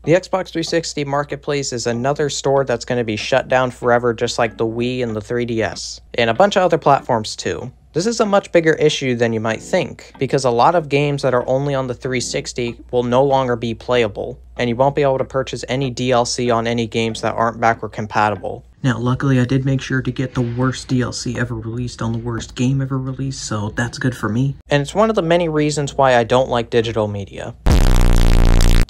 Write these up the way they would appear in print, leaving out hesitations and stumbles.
The Xbox 360 Marketplace is another store that's going to be shut down forever, just like the Wii and the 3DS, and a bunch of other platforms too. This is a much bigger issue than you might think, because a lot of games that are only on the 360 will no longer be playable, and you won't be able to purchase any DLC on any games that aren't backward compatible. Now, luckily I did make sure to get the worst DLC ever released on the worst game ever released, so that's good for me. And it's one of the many reasons why I don't like digital media.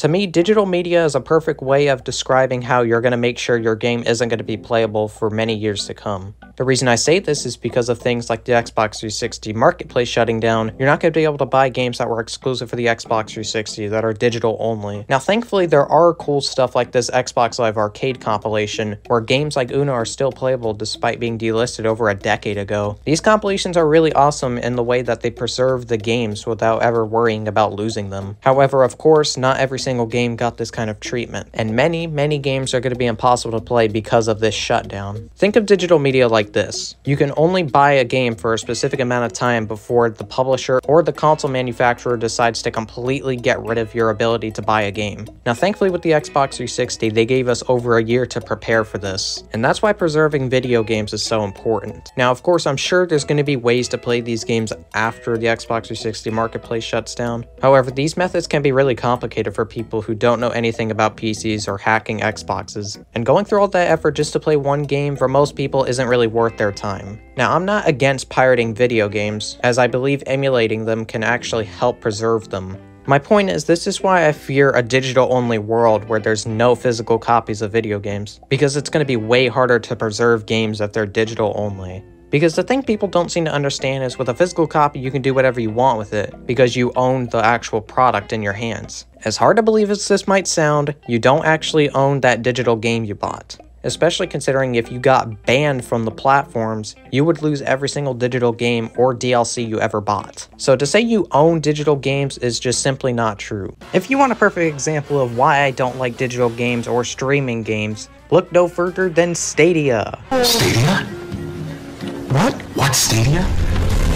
To me, digital media is a perfect way of describing how you're going to make sure your game isn't going to be playable for many years to come. The reason I say this is because of things like the Xbox 360 Marketplace shutting down. You're not going to be able to buy games that were exclusive for the Xbox 360 that are digital only. Now, thankfully, there are cool stuff like this Xbox Live Arcade compilation, where games like Uno are still playable despite being delisted over a decade ago. These compilations are really awesome in the way that they preserve the games without ever worrying about losing them. However, of course, not every single game got this kind of treatment, and many games are going to be impossible to play because of this shutdown. Think of digital media like this. You can only buy a game for a specific amount of time before the publisher or the console manufacturer decides to completely get rid of your ability to buy a game. Now, thankfully with the Xbox 360, they gave us over a year to prepare for this, and that's why preserving video games is so important. Now, of course, I'm sure there's going to be ways to play these games after the Xbox 360 Marketplace shuts down. However, these methods can be really complicated for people who don't know anything about PCs or hacking Xboxes, and going through all that effort just to play one game for most people isn't really worth their time. Now, I'm not against pirating video games, as I believe emulating them can actually help preserve them. My point is, this is why I fear a digital-only world where there's no physical copies of video games, because it's going to be way harder to preserve games if they're digital-only. Because the thing people don't seem to understand is, with a physical copy, you can do whatever you want with it, because you own the actual product in your hands. As hard to believe as this might sound, you don't actually own that digital game you bought. Especially considering if you got banned from the platforms, you would lose every single digital game or DLC you ever bought. So to say you own digital games is just simply not true. If you want a perfect example of why I don't like digital games or streaming games, look no further than Stadia. Stadia? What Stadia?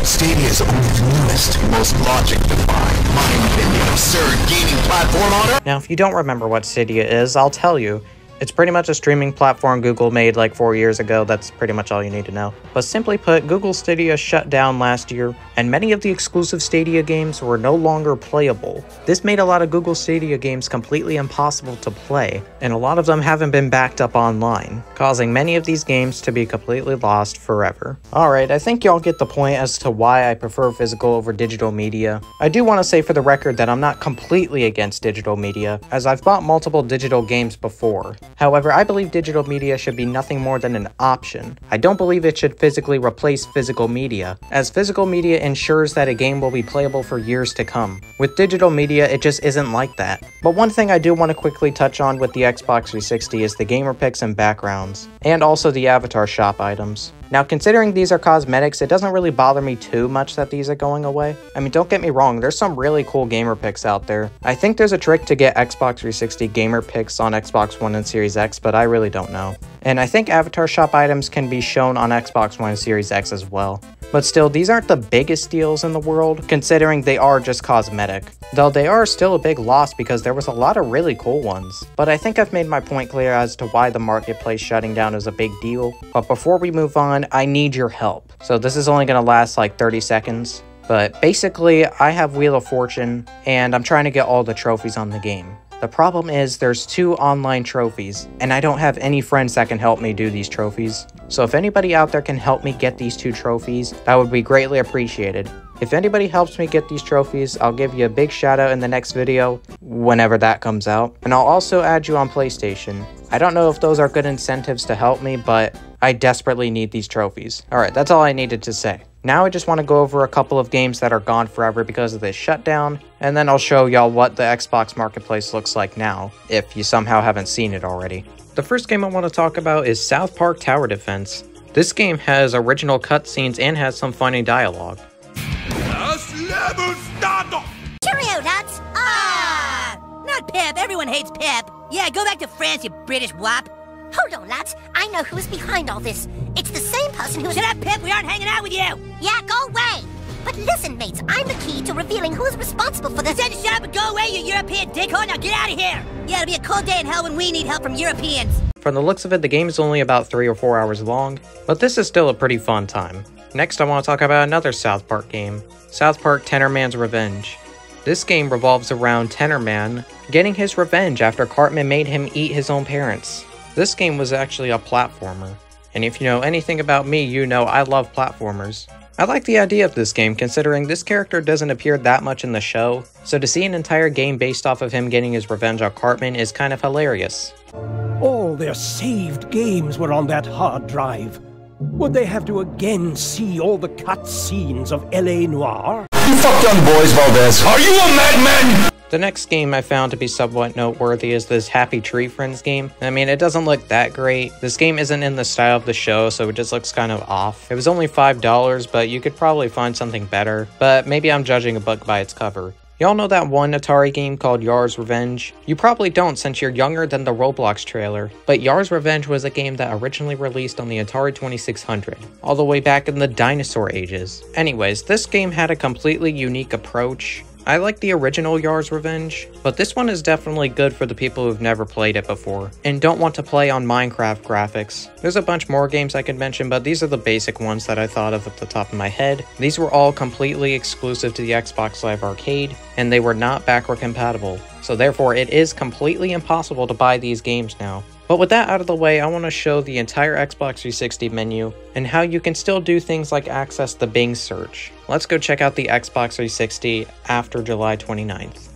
Stadia is only the newest, most logic-defying, mind-bending, absurd gaming platform on Earth. Now, if you don't remember what Stadia is, I'll tell you. It's pretty much a streaming platform Google made like 4 years ago. That's pretty much all you need to know. But simply put, Google Stadia shut down last year, and many of the exclusive Stadia games were no longer playable. This made a lot of Google Stadia games completely impossible to play, and a lot of them haven't been backed up online, causing many of these games to be completely lost forever. Alright, I think y'all get the point as to why I prefer physical over digital media. I do want to say for the record that I'm not completely against digital media, as I've bought multiple digital games before. However, I believe digital media should be nothing more than an option. I don't believe it should physically replace physical media, as physical media ensures that a game will be playable for years to come. With digital media, it just isn't like that. But one thing I do want to quickly touch on with the Xbox 360 is the gamer picks and backgrounds, and also the avatar shop items. Now, considering these are cosmetics, it doesn't really bother me too much that these are going away. I mean, don't get me wrong, there's some really cool gamer picks out there. I think there's a trick to get Xbox 360 gamer picks on Xbox One and Series X, but I really don't know. And I think avatar shop items can be shown on Xbox One and Series X as well. But still, these aren't the biggest deals in the world, considering they are just cosmetic. Though they are still a big loss because there was a lot of really cool ones. But I think I've made my point clear as to why the marketplace shutting down is a big deal. But before we move on, I need your help. So this is only going to last like 30 seconds. But basically, I have Wheel of Fortune, and I'm trying to get all the trophies on the game. The problem is there's 2 online trophies, and I don't have any friends that can help me do these trophies. So if anybody out there can help me get these 2 trophies, that would be greatly appreciated. If anybody helps me get these trophies, I'll give you a big shout out in the next video, whenever that comes out. And I'll also add you on PlayStation. I don't know if those are good incentives to help me, but I desperately need these trophies. Alright, that's all I needed to say. Now I just want to go over a couple of games that are gone forever because of this shutdown, and then I'll show y'all what the Xbox Marketplace looks like now, if you somehow haven't seen it already. The first game I want to talk about is South Park Tower Defense. This game has original cutscenes and has some funny dialogue. Cheerio, nuts! Not Pip. Everyone hates Pip. Yeah, go back to France, you British wop. Hold on, lads. I know who's behind all this. It's the same person who's— Shut up, Pip! We aren't hanging out with you! Yeah, go away! But listen, mates, I'm the key to revealing who's responsible for this. Shut up and go away, you European dickhole! Now get out of here! Yeah, it'll be a cold day in hell when we need help from Europeans. From the looks of it, the game is only about 3 or 4 hours long, but this is still a pretty fun time. Next, I want to talk about another South Park game, South Park Tenor-Man's Revenge. This game revolves around Tenor-Man getting his revenge after Cartman made him eat his own parents. This game was actually a platformer, and if you know anything about me, you know I love platformers. I like the idea of this game considering this character doesn't appear that much in the show, so to see an entire game based off of him getting his revenge on Cartman is kind of hilarious. All their saved games were on that hard drive. Would they have to again see all the cut scenes of L.A. Noire? You fuck young boys, Valdez. Are you a madman? The next game I found to be somewhat noteworthy is this Happy Tree Friends game. I mean, it doesn't look that great. This game isn't in the style of the show, so it just looks kind of off. It was only $5, but you could probably find something better. But maybe I'm judging a book by its cover. Y'all know that one Atari game called Yar's Revenge? You probably don't since you're younger than the Roblox trailer, but Yar's Revenge was a game that originally released on the Atari 2600, all the way back in the dinosaur ages. Anyways, this game had a completely unique approach. I like the original Yar's Revenge, but this one is definitely good for the people who've never played it before and don't want to play on Minecraft graphics. There's a bunch more games I could mention, but these are the basic ones that I thought of at the top of my head. These were all completely exclusive to the Xbox Live Arcade, and they were not backward compatible, so therefore it is completely impossible to buy these games now. But with that out of the way, I want to show the entire Xbox 360 menu and how you can still do things like access the Bing search. Let's go check out the Xbox 360 after July 29th.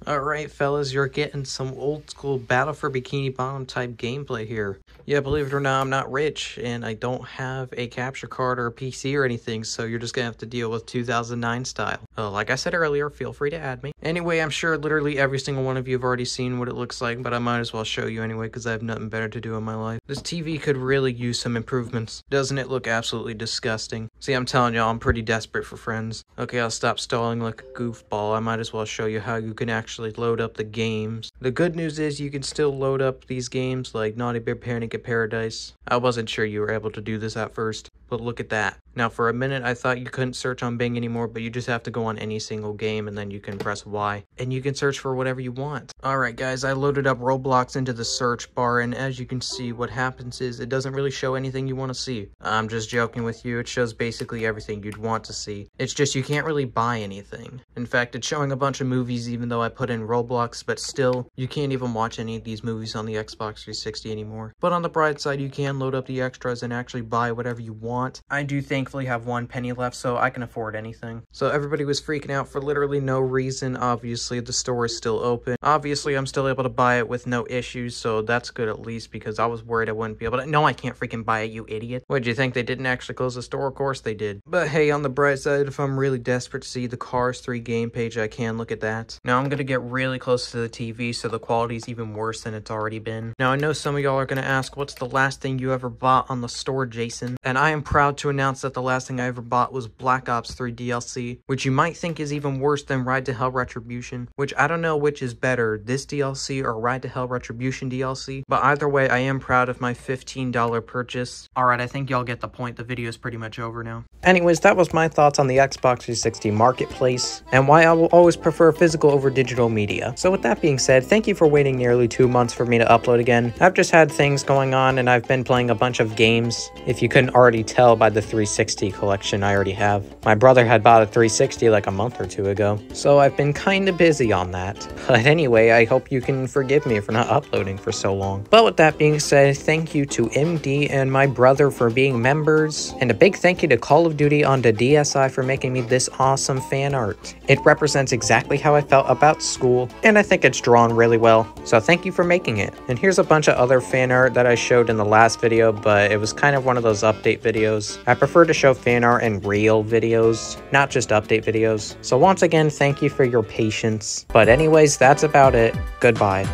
Alright fellas, you're getting some old school Battle for Bikini Bottom type gameplay here. Yeah, believe it or not, I'm not rich, and I don't have a capture card or a PC or anything, so you're just gonna have to deal with 2009 style. Like I said earlier, feel free to add me. Anyway, I'm sure literally every single one of you have already seen what it looks like, but I might as well show you anyway, because I have nothing better to do in my life. This TV could really use some improvements. Doesn't it look absolutely disgusting? See, I'm telling y'all, I'm pretty desperate for friends. Okay, I'll stop stalling like a goofball. I might as well show you how you can actually load up the games. The good news is you can still load up these games like Naughty Bear Panic at Paradise. I wasn't sure you were able to do this at first, but look at that. Now for a minute I thought you couldn't search on Bing anymore, but you just have to go on any single game and then you can press Y and you can search for whatever you want. Alright guys, I loaded up Roblox into the search bar, and as you can see, what happens is it doesn't really show anything you want to see. I'm just joking with you, it shows basically everything you'd want to see. It's just you can't really buy anything. In fact, it's showing a bunch of movies even though I put in Roblox, but still, you can't even watch any of these movies on the Xbox 360 anymore. But on the bright side, you can load up the extras and actually buy whatever you want. I do thankfully have 1 penny left, so I can afford anything. So everybody was freaking out for literally no reason. Obviously, the store is still open. Obviously, I'm still able to buy it with no issues, so that's good at least, because I was worried I wouldn't be able to. No, I can't freaking buy it, you idiot. What, do you think they didn't actually close the store? Of course they did. But hey, on the bright side, if I'm really desperate to see the Cars 3 game page, I can look at that. Now I'm gonna get really close to the TV, so the quality is even worse than it's already been. Now I know some of y'all are gonna ask, what's the last thing you ever bought on the store, Jason? And I am proud to announce that the last thing I ever bought was Black Ops 3 DLC, which you might think is even worse than Ride to Hell Retribution, which I don't know which is better, this DLC or Ride to Hell Retribution DLC, but either way, I am proud of my $15 purchase. Alright, I think y'all get the point. The video is pretty much over now. Anyways, that was my thoughts on the Xbox 360 marketplace, and why I will always prefer physical over digital media. So with that being said, thank you for waiting nearly 2 months for me to upload again. I've just had things going on, and I've been playing a bunch of games, if you couldn't already tell by the 360 collection I already have. My brother had bought a 360 like a month or 2 ago, so I've been kinda busy on that. But anyway, I hope you can forgive me for not uploading for so long. But with that being said, thank you to MD and my brother for being members, and a big thank you to Call of Duty on the DSi for making me this awesome fan art. It represents exactly how I felt about school, and I think it's drawn really well, so thank you for making it. And here's a bunch of other fan art that I showed in the last video, but it was kind of one of those update videos. I prefer to show fan art in real videos, not just update videos. So once again, thank you for your patience. But anyways, that's about it. Goodbye.